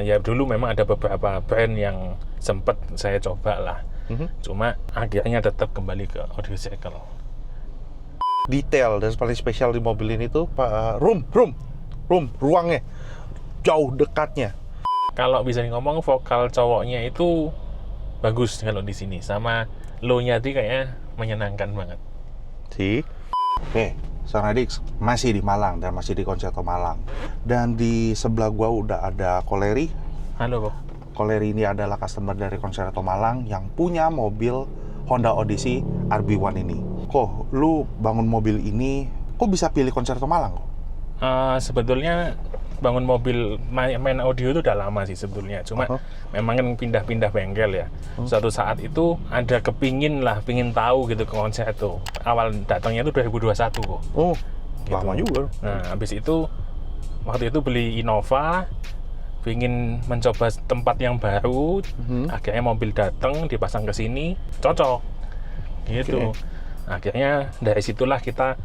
Ya dulu memang ada beberapa brand yang sempat saya coba lah. Cuma akhirnya tetap kembali ke Audio Circle. Detail dan paling spesial di mobil ini tuh ruangnya jauh dekatnya. Kalau bisa ngomong vokal cowoknya itu bagus kalau di sini, sama low-nya tadi kayaknya menyenangkan banget. Oke, Sang Radix masih di Malang dan masih di Concerto Malang. Dan di sebelah gua udah ada Koleri. Halo, Bok. Koleri ini adalah customer dari Concerto Malang yang punya mobil Honda Odyssey RB1 ini. Kok lu bangun mobil ini, kok bisa pilih Concerto Malang? Sebetulnya bangun mobil main audio itu udah lama sih sebetulnya. Cuma memang kan pindah-pindah bengkel ya. Suatu saat itu ada pingin tahu gitu ke Concerto. Awal datangnya itu 2021 kok. Oh, gitu. Lama juga. Nah, habis itu waktu itu beli Innova, pingin mencoba tempat yang baru. Akhirnya mobil datang, dipasang ke sini, cocok. Gitu. Akhirnya dari situlah kita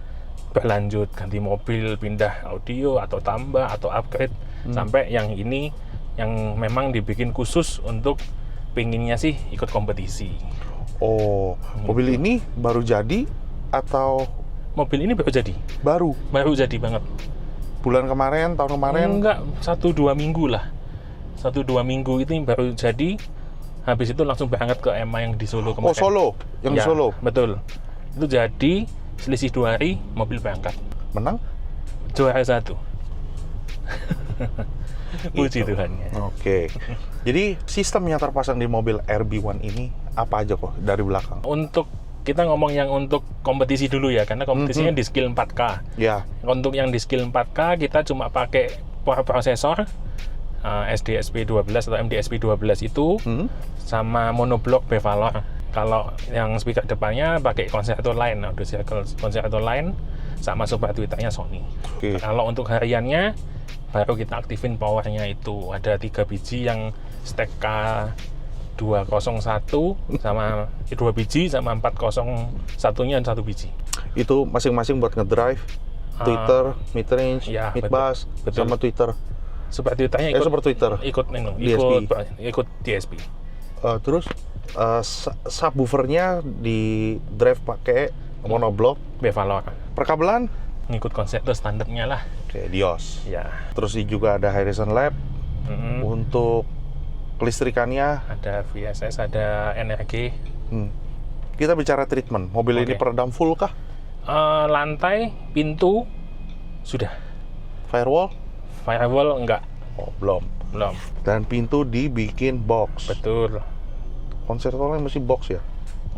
berlanjut ganti mobil, pindah audio atau tambah atau upgrade sampai yang ini yang memang dibikin khusus untuk pinginnya sih ikut kompetisi. Oh, mobil ini baru jadi atau? Mobil ini baru jadi. Baru jadi banget. Bulan kemarin, tahun kemarin? Enggak, 1-2 minggu lah. 1-2 minggu itu baru jadi. Habis itu langsung berangkat ke EMA yang di Solo kemarin. Oh, Solo? Yang di Solo? Betul. Itu jadi, selisih 2 hari, mobil berangkat. Menang? Juara 1. Puji Tuhan. Oke. Jadi, sistem yang terpasang di mobil RB1 ini apa aja kok dari belakang? Untuk kita ngomong yang untuk kompetisi dulu ya, karena kompetisinya di skill 4K. Ya. Untuk yang di skill 4K, kita cuma pakai prosesor SDSP12 atau MDSP12 itu sama monoblock Bevalor. Kalau yang speaker depannya pakai Concerto Line, Audio Circle Concerto Line, sama super tweeternya Sony. Kalau untuk hariannya baru kita aktifin powernya itu ada 3 biji yang stack K201 sama 2 biji sama 401-nya 1 biji. Itu masing-masing buat ngedrive, Twitter, mid-range, ya, mid-bass, sama Twitter. Super tweeternya ikut DSP. Terus subwoofernya di drive pakai monoblock Bevalor. Perkabelan ngikut Concerto standarnya lah. Oke, Dios. Ya. Terus juga ada Harrison Lab. Untuk kelistrikannya ada VSS, ada NRG. Kita bicara treatment. Mobil ini peredam full kah? Lantai, pintu sudah. Firewall enggak. Oh, belum. Dan pintu dibikin box. Betul. Concerto Line masih box ya?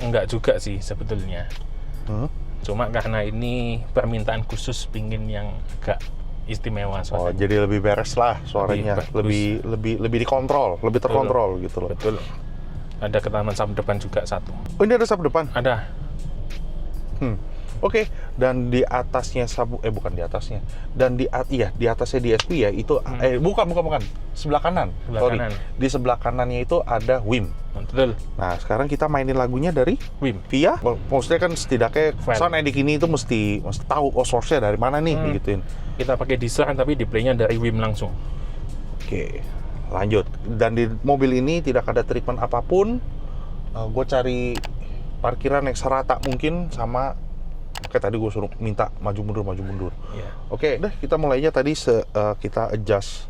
Enggak juga sih sebetulnya. Cuma karena ini permintaan khusus, pingin yang agak istimewa suaranya. Oh, jadi lebih beres lah suaranya, lebih dikontrol, lebih terkontrol gitu loh. Betul. Ada ketaman sub depan juga 1. Oh, ini ada sub depan? Ada. Oke. Dan di atasnya bukan di atasnya. Dan di atasnya DSP ya itu bukan. Sebelah kanan. Kanan. Di sebelah kanannya itu ada WIM. Betul. Nah, sekarang kita mainin lagunya dari WIM. Via. Maksudnya kan setidaknya Sound Edit ini itu mesti tahu source-nya dari mana nih gituin. Kita pakai Deezer tapi di play-nya dari WIM langsung. Oke. Lanjut. Dan di mobil ini tidak ada treatment apapun. Gue cari parkiran yang serata mungkin sama kayak tadi gue suruh minta maju mundur. Oke, deh kita mulainya tadi kita adjust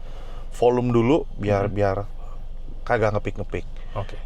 volume dulu biar kagak ngepik. Oke.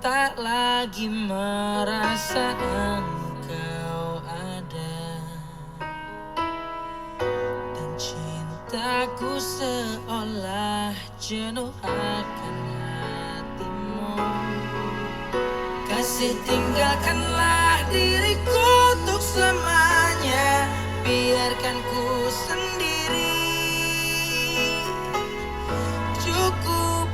Tak lagi merasa engkau ada, dan cintaku seolah jenuh akan hatimu. Kasih, tinggalkanlah diriku untuk selamanya, biarkan ku sendiri. Cukup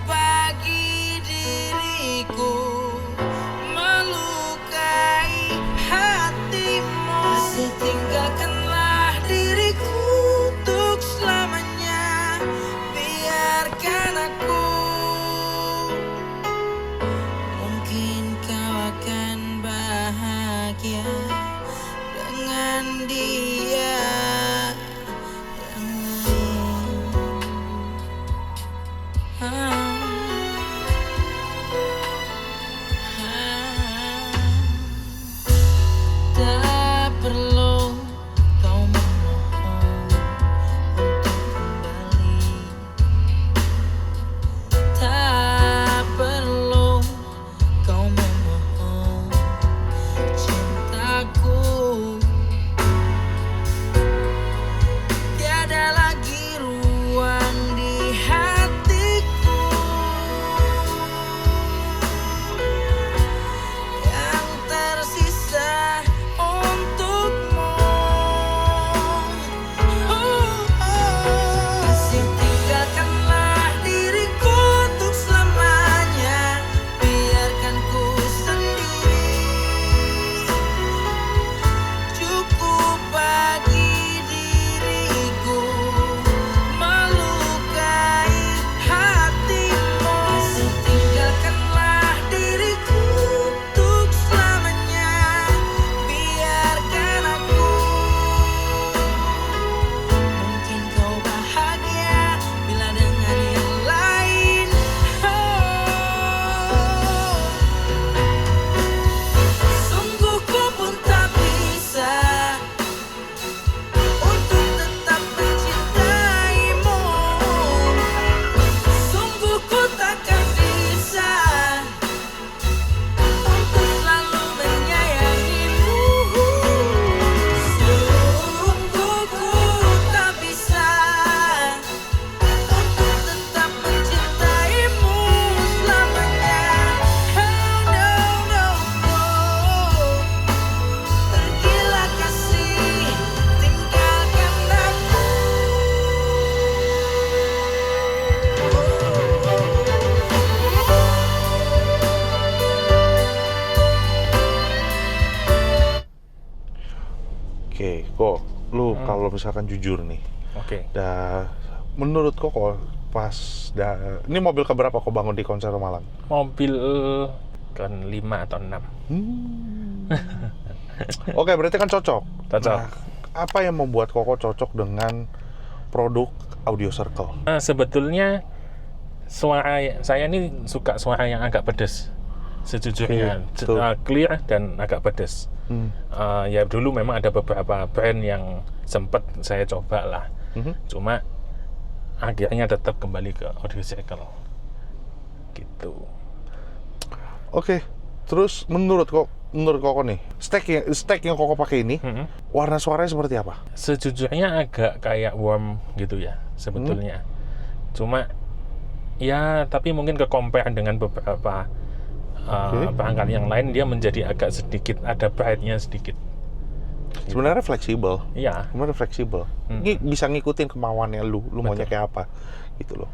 Tak perlu kau memohon untuk kembali. Tak perlu kau memohon cintaku. Tiada lagi ruang di hatiku yang tersisa untukmu. Kasih, tinggalkanlah diriku untuk selamanya. Biarkan ku sendiri. Cukup bagi diriku melukai hatimu. Kasih, tinggalkanlah diriku untuk selamanya. Biarkan aku. Mungkin kau bahagia bila dengan yang lain. Sungguh ku pun tak bisa untuk tetap mencintaimu. Sungguh ku takkan bisa untuk selalu menyayangimu. Sungguh ku tak bisa untuk tetap mencintaimu selamanya. Oh no, no, no. Pergilah kasih, tinggalkan aku. Oke, kok lu kalau misalkan jujur nih, Oke. menurut kok pas ini mobil keberapa kok bangun di konser Malang? Mobil ke-5 atau 6. Oke, berarti kan cocok. Cocok. Nah, apa yang membuat Koko cocok dengan produk Audio Circle? Sebetulnya suara saya ini suka suara yang agak pedes. Sejujurnya Oke, betul. clear dan agak pedes. Ya dulu memang ada beberapa brand yang sempat saya coba lah. Cuma akhirnya tetap kembali ke Audio Circle. Gitu. Oke, terus menurut Koko nih, stack yang Koko pakai ini, warna suaranya seperti apa? Sejujurnya agak kayak warm gitu ya sebetulnya. Cuma ya tapi mungkin ke compare dengan beberapa perangkat yang lain, dia menjadi agak sedikit ada bright-nya sedikit. Sebenarnya fleksibel. Iya. Sebenarnya fleksibel. Ini bisa ngikutin kemauannya lu maunya kayak apa gitu loh.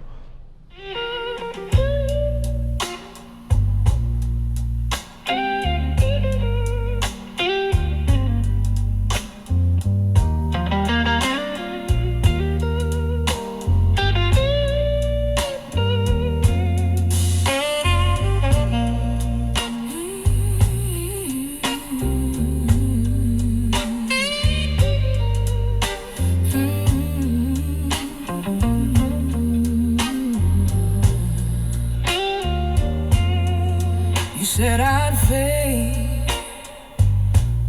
Said I'd fade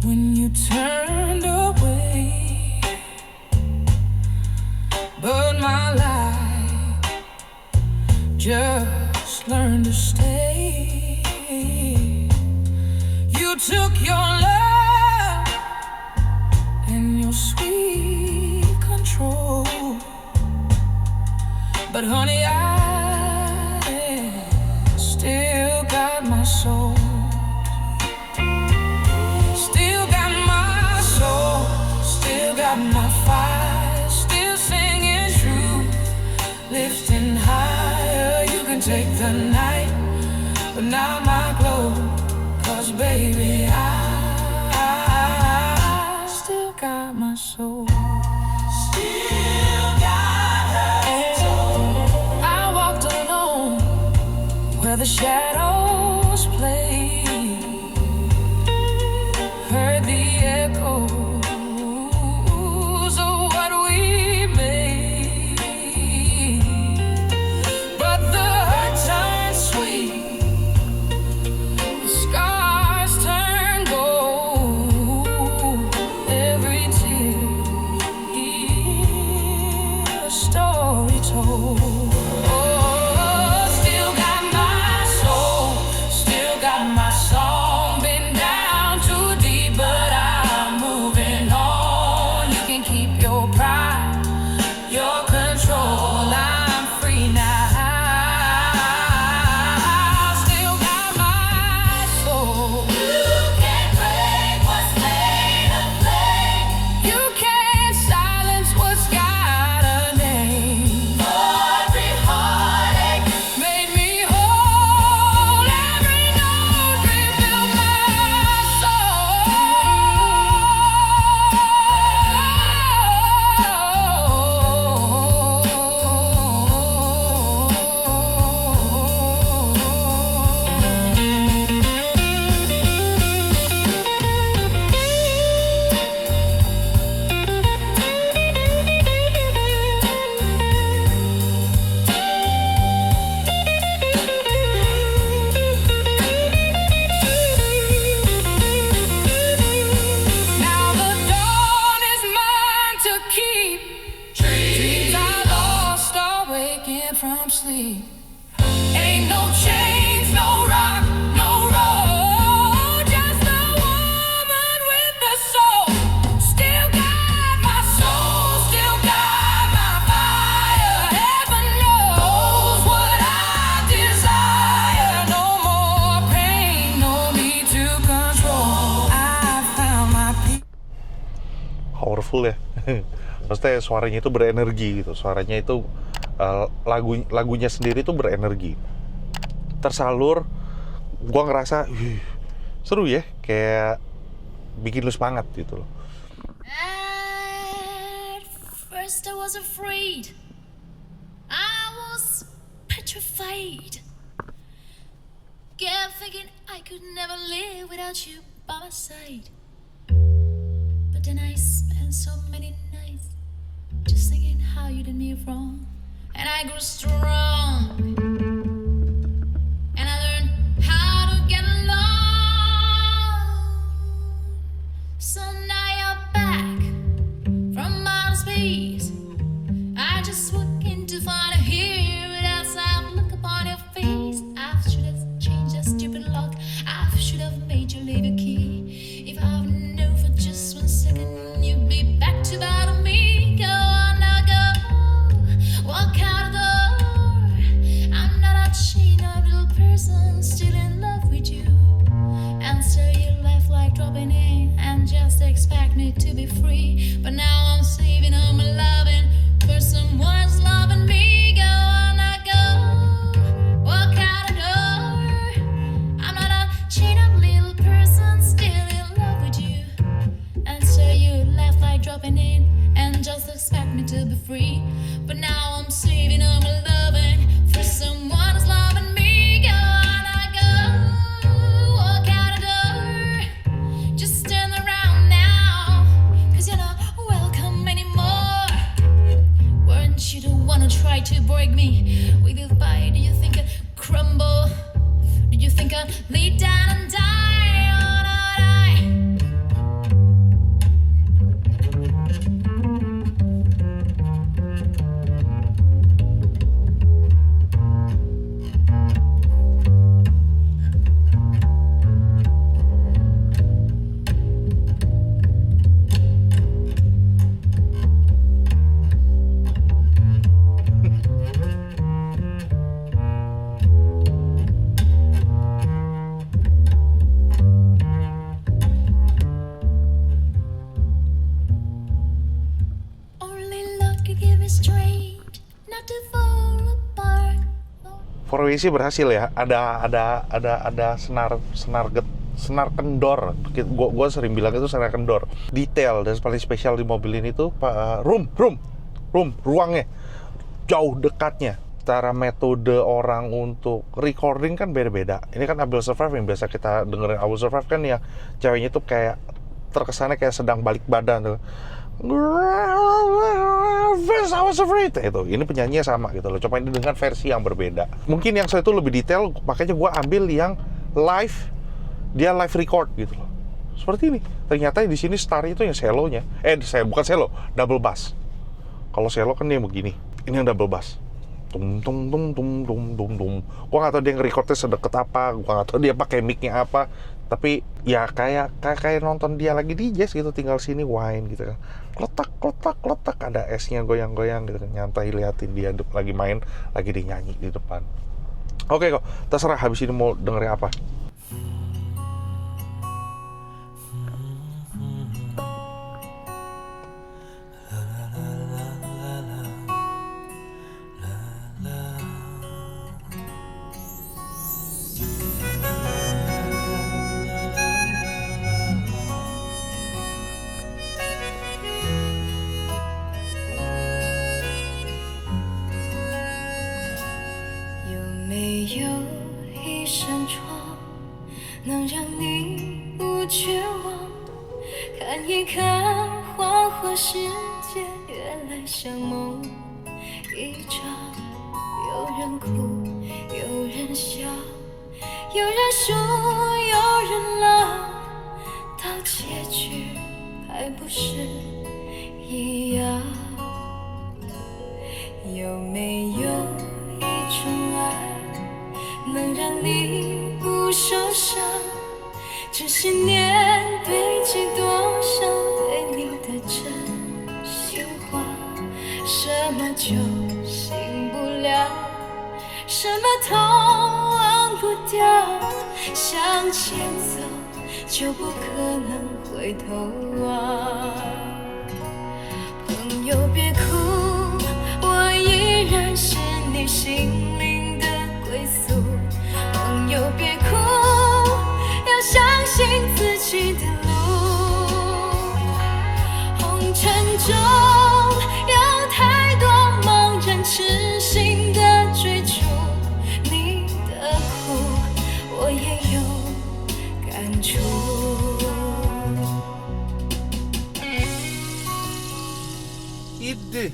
when you turned away, but my life just learned to stay. You took your love and your sweet control, but honey, I still got my soul. Still got my soul. Still got my fire. Still singing true. Lifting higher. You can take the night, but not my glow. 'Cause baby, I still got my soul. Still got her soul. I walked alone where the shadows play, heard the echoes of what we made, but the powerful ya. Maksudnya suaranya itu berenergi gitu. Suaranya itu lagunya sendiri tuh berenergi. Tersalur, gua ngerasa seru ya, kayak bikin lu semangat gitu loh. At first I was afraid, I was petrified, kept thinking I could never live without you by my side. But then I spent so many nights just thinking how you did me wrong, and I grew strong, and I learned how to get along. So now you're back from outer space. I just walk in to find a here without some look upon your face. I should have changed that stupid lock. I should have made you leave your key. If I've known for just 1 second you'd be back to bother me. Go on now, go. Walk out the door. I'm not a chain of little person still in love with you. And so you left like dropping in and just expect me to be free. But now I'm saving all my loving for someone's loving me. Go on now, go. Walk out the door. I'm not a chain of little person still in love with you. And so you left like dropping in and just expect me to be free. But now I'm saving all my loving for someone who's loving me. Go on, I go. Walk out the door. Just turn around now, 'cause you're not welcome anymore. Weren't you the one who tried to break me with your fire? Do you think I'd crumble? Do you think I'd lay down and die? Oh, no, die. Only love could give me strength not to fall apart. Four Way sih berhasil ya. Ada senar kendor. Gua sering bilang itu senar kendor. Detail dan paling spesial di mobil ini tuh ruangnya jauh dekatnya. Cara metode orang untuk recording kan beda-beda. Ini kan I Will Survive yang biasa kita dengerin. I Will Survive kan ya ceweknya tuh kayak terkesannya kayak sedang balik badan tuh. I was afraid itu. Ini penyanyinya sama gitu loh. Coba ini dengan versi yang berbeda. Mungkin yang saya itu lebih detail, makanya gue ambil yang live, dia live record gitu loh. Seperti ini. Ternyata di sini star itu yang selonya. Bukan selo, double bass. Kalau selo kan dia begini. Ini yang double bass. Tum tum tum tum tum tum tum. Gua nggak tahu dia nge-recordnya sedekat apa. Gua nggak tahu dia pakai mic-nya apa. Tapi ya kayak nonton dia lagi di jazz gitu, tinggal sini wine gitu kan. Kletak ada esnya goyang-goyang gitu kan. Nyantai liatin dia lagi main, lagi dia nyanyi di depan. Oke kok, terserah habis ini mau dengerin apa. 友别哭，我依然是你心灵的归宿。朋友别哭，要相信自己的路。红尘中有太多茫然痴心的追逐，你的苦我也有感触。Ide.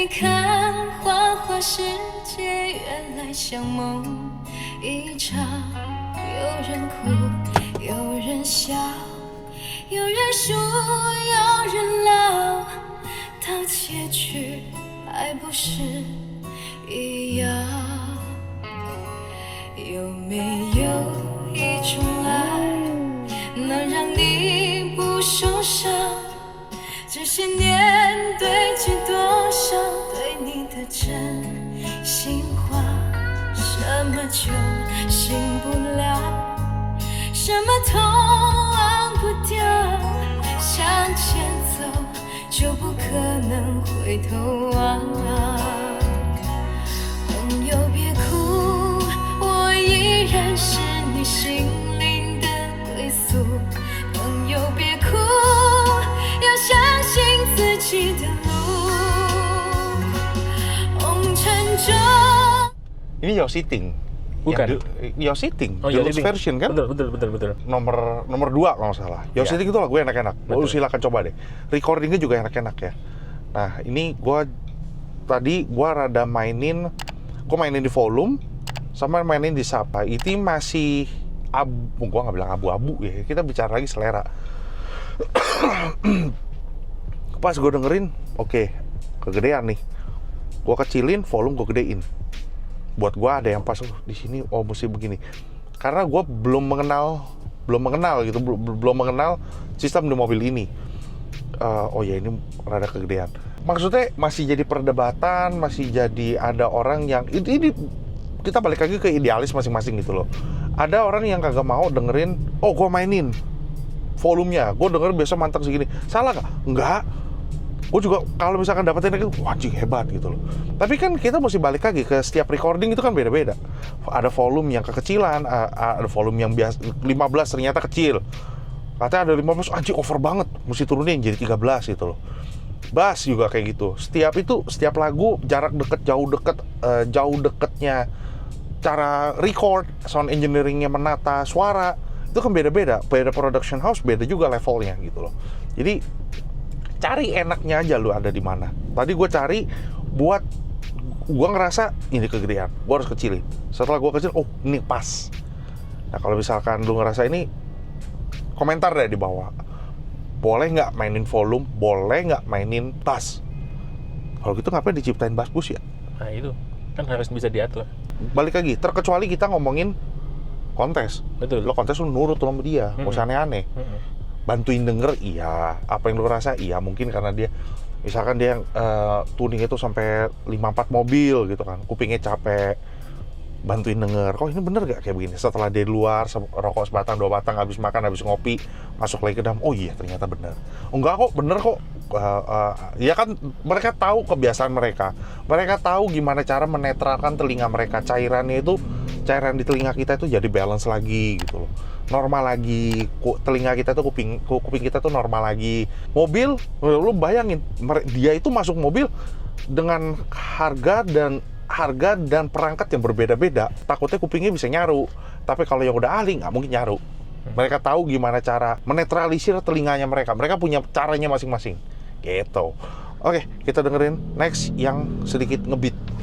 看花花世界，原来像梦一场。有人哭，有人笑，有人输，有人老，到结局还不是一样？有没有一种爱，能让你不受伤？这些年堆积多少对你的真心话？什么酒醒不了，什么痛忘不掉，向前走就不可能回头望。朋友别哭，我依然是你心灵的归宿。朋友别哭，要相信自己的路。红尘中 Ini You're Sitting. Bukan. You're Sitting. Oh, Deluxe You're Sitting. version kan? Betul. Nomor 2 kalau nggak salah. You're Ya. Sitting itu lagu enak-enak. Lu Betul. silakan coba deh. Recordingnya juga enak-enak ya. Nah, ini gua rada mainin di volume sama mainin di sapa. Itu masih gua nggak bilang abu-abu ya. Kita bicara lagi selera. Pas gue dengerin, oke, kegedean nih. Gue kecilin, volume gue gedein. Buat gue ada yang pas di sini, oh mesti begini. Karena gue belum mengenal sistem di mobil ini. Oh ya ini rada kegedean. Maksudnya masih jadi perdebatan, masih jadi ada orang yang ini kita balik lagi ke idealis masing-masing gitu loh. Ada orang yang kagak mau dengerin, oh gue mainin volumenya, gue denger biasa mantap segini. Salah gak? Enggak. Gue juga kalau misalkan dapetin lagi, wah anjing hebat gitu loh. Tapi kan kita mesti balik lagi ke setiap recording itu kan beda-beda. Ada volume yang kekecilan, ada volume yang biasa 15 ternyata kecil. Katanya ada 15, anjing over banget, mesti turunin jadi 13 gitu loh. Bass juga kayak gitu. Setiap lagu jarak deket, jauh deketnya cara record, sound engineeringnya menata suara itu kan beda-beda. Beda production house, beda juga levelnya gitu loh. Jadi cari enaknya aja lu ada di mana. Tadi gue cari buat gue ngerasa ini kegedean, gue harus kecilin. Setelah gue kecil, oh ini pas. Nah kalau misalkan lu ngerasa ini, komentar deh di bawah. Boleh nggak mainin volume, boleh nggak mainin bass. Kalau gitu ngapain diciptain bass boost ya? Nah itu kan harus bisa diatur. Balik lagi, terkecuali kita ngomongin kontes. Betul. Lo kontes lu nurut sama dia, nggak usah aneh-aneh. Bantuin denger, iya. Apa yang lu rasa, iya. Mungkin karena dia, misalkan dia tuning itu sampai 5-4 mobil gitu kan, kupingnya capek, bantuin denger, kok ini bener gak kayak begini? Setelah dia di luar, rokok sebatang, 2 batang, habis makan, habis ngopi, masuk lagi ke dalam, oh iya ternyata bener. Oh enggak kok, bener kok. Ya kan mereka tahu kebiasaan mereka. Mereka tahu gimana cara menetralkan telinga mereka. Cairan di telinga kita itu jadi balance lagi gitu loh. Normal lagi, telinga kita tuh kuping kita tuh normal lagi. Mobil, lu bayangin, dia itu masuk mobil dengan harga dan perangkat yang berbeda-beda. Takutnya kupingnya bisa nyaru, tapi kalau yang udah ahli nggak mungkin nyaru. Mereka tahu gimana cara menetralisir telinganya mereka. Mereka punya caranya masing-masing, gitu. Oke, kita dengerin next yang sedikit ngebeat.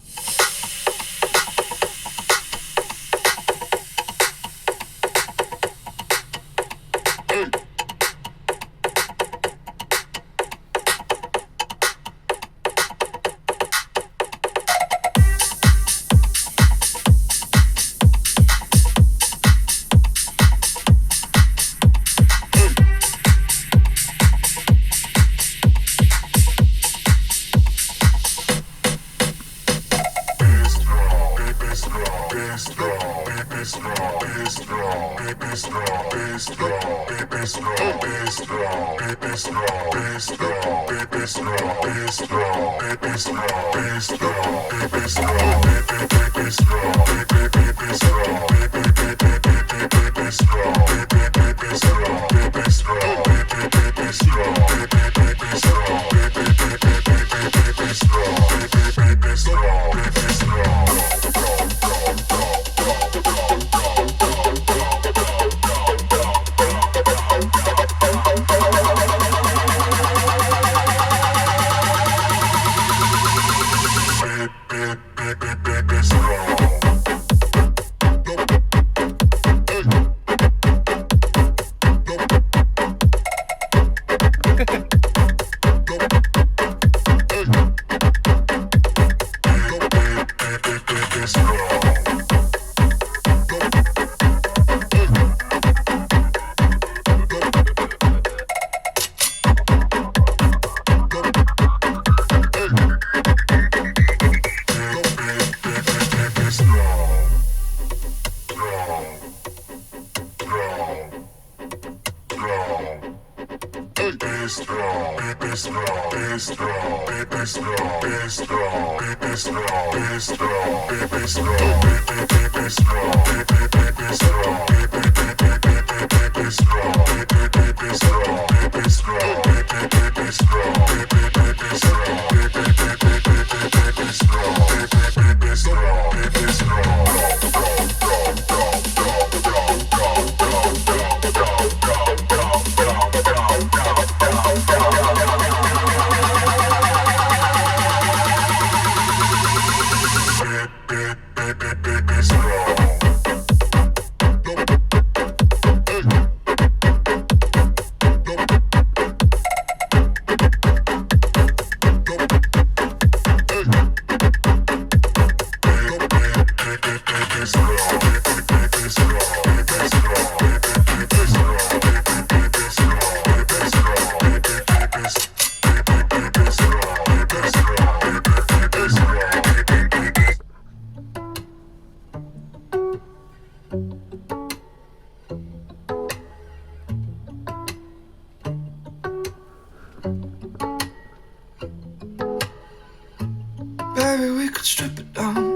Maybe we could strip it down.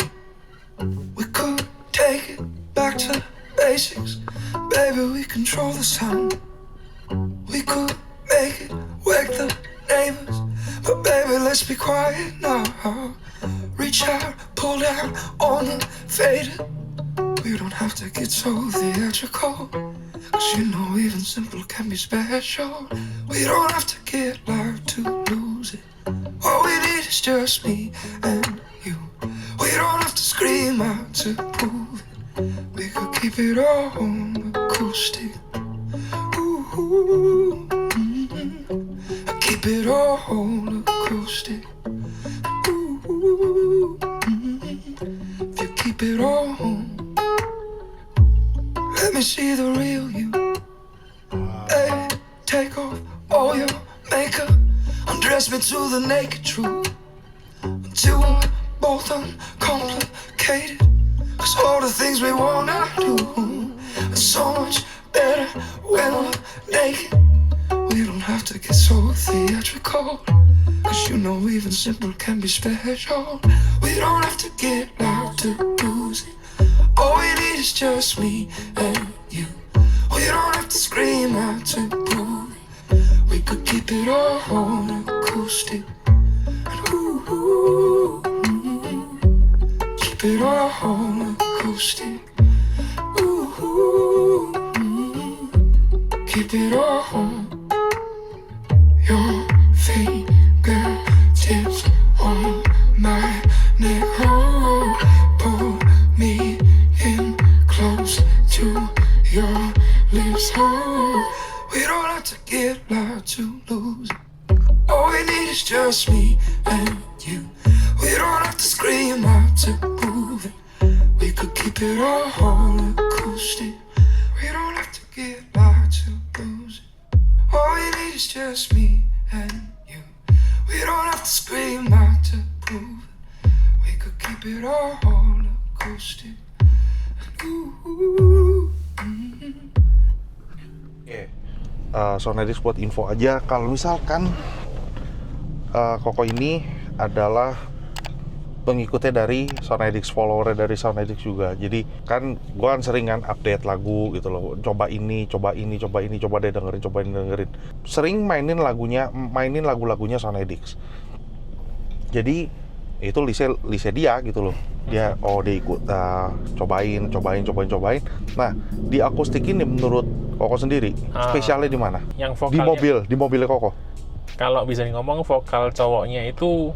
We could take it back to basics. Baby, we control the sound. We could make it wake the neighbors. But baby, let's be quiet now. Reach out, pull down on the faded. We don't have to get so theatrical, 'cause you know even simple can be special. We don't have to get loud to lose it. All we need is just me and you. We don't have to scream out to prove it. We could keep it all on acoustic. Ooh, keep it all on acoustic. Ooh, if you keep it all on, let me see the real you. Hey, take off all your makeup, undress me to the naked truth, until we're both uncomplicated. 'Cause all the things we wanna do are so much better when we're naked. We don't have to get so theatrical, 'cause you know even simple can be special. We don't have to get loud to lose it. All we need is just me and you. We don't have to scream out to prove it. We could keep it all on acoustic. And ooh, keep it all on acoustic. Ooh, keep it all on. Your fingertips on my neck. Oh, pull me in close to your lips. Oh, we don't have to get loud to lose it. All we need is just me and you. We don't have to scream out to prove it. We could keep it all acoustic. We don't have to get loud to lose it. All we need is just me and you. We don't have to scream out to prove it. We could keep it all acoustic. Sonedix buat info aja, kalau misalkan Koko ini adalah pengikutnya dari Sonedix, follower dari Sonedix juga. Jadi kan gua kan sering kan update lagu gitu loh. Coba ini, coba deh dengerin. Sering mainin lagu-lagunya Sonedix. Jadi itu lise dia gitu loh. Dia ikut cobain. Nah, di akustik ini menurut Koko sendiri spesialnya di mana? Yang vokalnya, di mobilnya Koko. Kalau bisa ngomong vokal cowoknya itu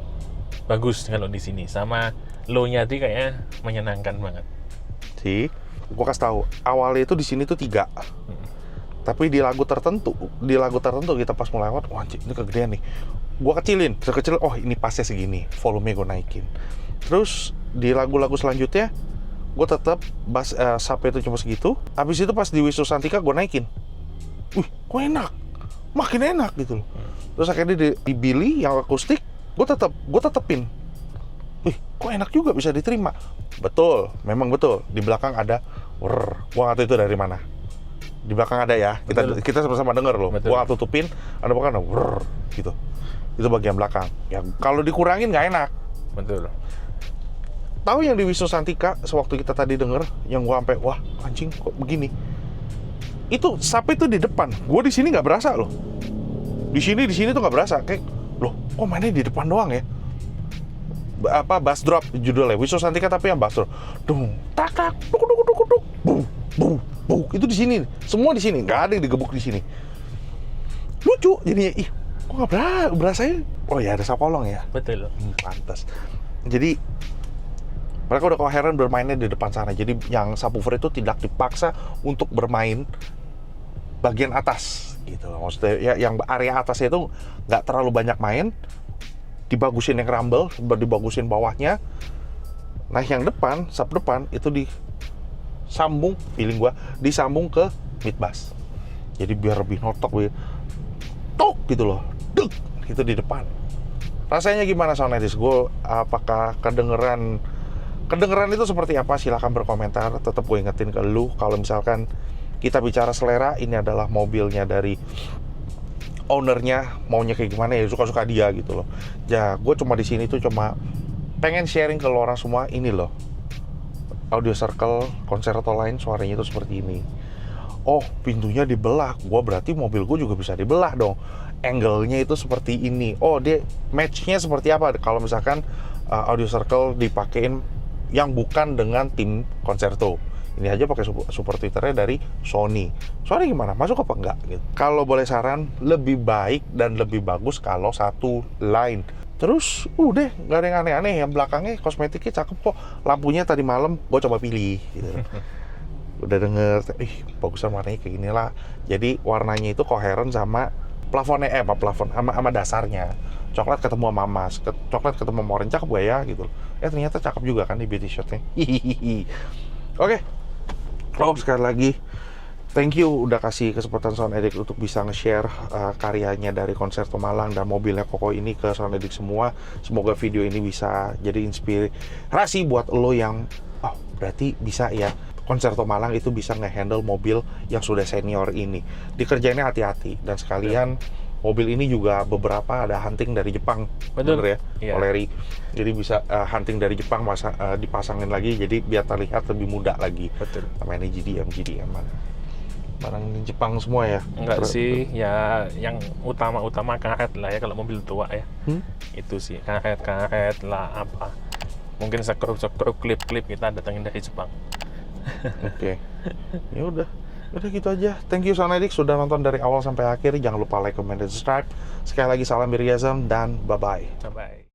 bagus kalau di sini, sama low-nya tadi kayaknya menyenangkan banget. Gua kasih tahu, awalnya itu di sini tuh 3. Tapi di lagu tertentu kita pas mulai lewat, wah ini kegedean nih. Gua kecilin, ini pasnya segini, volumenya gua naikin. Terus di lagu-lagu selanjutnya gue tetap bass subnya itu cuma segitu. Habis itu pas di Wisnu Santika gue naikin. Wih, kok enak, makin enak gitu loh. Terus akhirnya di Billy yang akustik gue tetepin. Wih, kok enak juga, bisa diterima. Betul, memang betul. Di belakang ada gue nggak tahu itu dari mana. Di belakang ada ya, kita sama-sama denger loh. Gue nggak tutupin, ada belakang ada gitu. Itu bagian belakang. Ya kalau dikurangin nggak enak. Betul. Tahu yang di Wisnu Santika sewaktu kita tadi denger, yang gua sampai wah anjing kok begini. Itu sapi itu di depan. Gua di sini nggak berasa loh. Di sini tuh nggak berasa. Kayak loh, kok mainnya di depan doang ya? Bass drop judulnya Wisnu Santika tapi yang bass drop. Dung, takak, duk, bung. Itu di sini. Semua di sini. Nggak ada yang digebuk di sini. Lucu jadinya. Kok nggak berasa ya? Oh ya ada sapolong ya. Betul. Pantas. Jadi mereka udah koheren bermainnya di depan sana. Jadi yang subwoofer itu tidak dipaksa untuk bermain bagian atas gitu loh. Maksudnya ya yang area atasnya itu nggak terlalu banyak main. Dibagusin yang rumble, dibagusin bawahnya. Nah yang depan, sub depan itu disambung, feeling gua disambung ke mid bass. Jadi biar lebih notok, tok gitu loh, duk itu di depan. Rasanya gimana Sonedix? Gue apakah kedengeran itu seperti apa? Silahkan berkomentar. Tetap gue ingetin ke lu, kalau misalkan kita bicara selera, ini adalah mobilnya dari ownernya, maunya kayak gimana ya suka-suka dia gitu loh. Ya gue cuma di sini tuh cuma pengen sharing ke lo orang semua. Ini loh Audio Circle Concerto Line, suaranya itu seperti ini. Oh pintunya dibelah, berarti mobil gue juga bisa dibelah dong. Angle-nya itu seperti ini. Oh dia match-nya seperti apa kalau misalkan Audio Circle dipakein yang bukan dengan tim Concerto. Ini aja pakai super tweeternya dari Sony. Sony gimana? Masuk apa enggak? Gitu. Kalau boleh saran, lebih baik dan lebih bagus kalau satu line. Terus udah nggak ada yang aneh-aneh. Yang belakangnya kosmetiknya cakep kok. Lampunya tadi malam gue coba pilih. Gitu. Udah denger, bagusan warnanya kayak gini lah. Jadi warnanya itu koheren sama plafonnya, sama dasarnya. Coklat ketemu sama emas, coklat ketemu sama orange, cakep gak ya gitu. Ternyata cakep juga kan di beauty shotnya. Oke. Sekali lagi thank you udah kasih kesempatan Sonedix untuk bisa nge-share karyanya dari Concerto Malang dan mobilnya Koko ini ke Sonedix semua. Semoga video ini bisa jadi inspirasi buat lo yang berarti bisa ya Concerto Malang itu bisa nge-handle mobil yang sudah senior ini. Dikerjainnya hati-hati dan sekalian mobil ini juga beberapa ada hunting dari Jepang. Betul ya, yeah. Oleri. Jadi bisa hunting dari Jepang dipasangin lagi, jadi biar terlihat lebih muda lagi. Betul. Namanya GDM barang Jepang semua ya. Enggak sih, ya yang utama karet lah ya kalau mobil tua ya. Itu sih karet lah apa. Mungkin skrup klip kita datangin dari Jepang. Oke. Ya udah gitu aja. Thank you Sonedix sudah nonton dari awal sampai akhir. Jangan lupa like, comment, dan subscribe. Sekali lagi salam Biriazam dan bye-bye.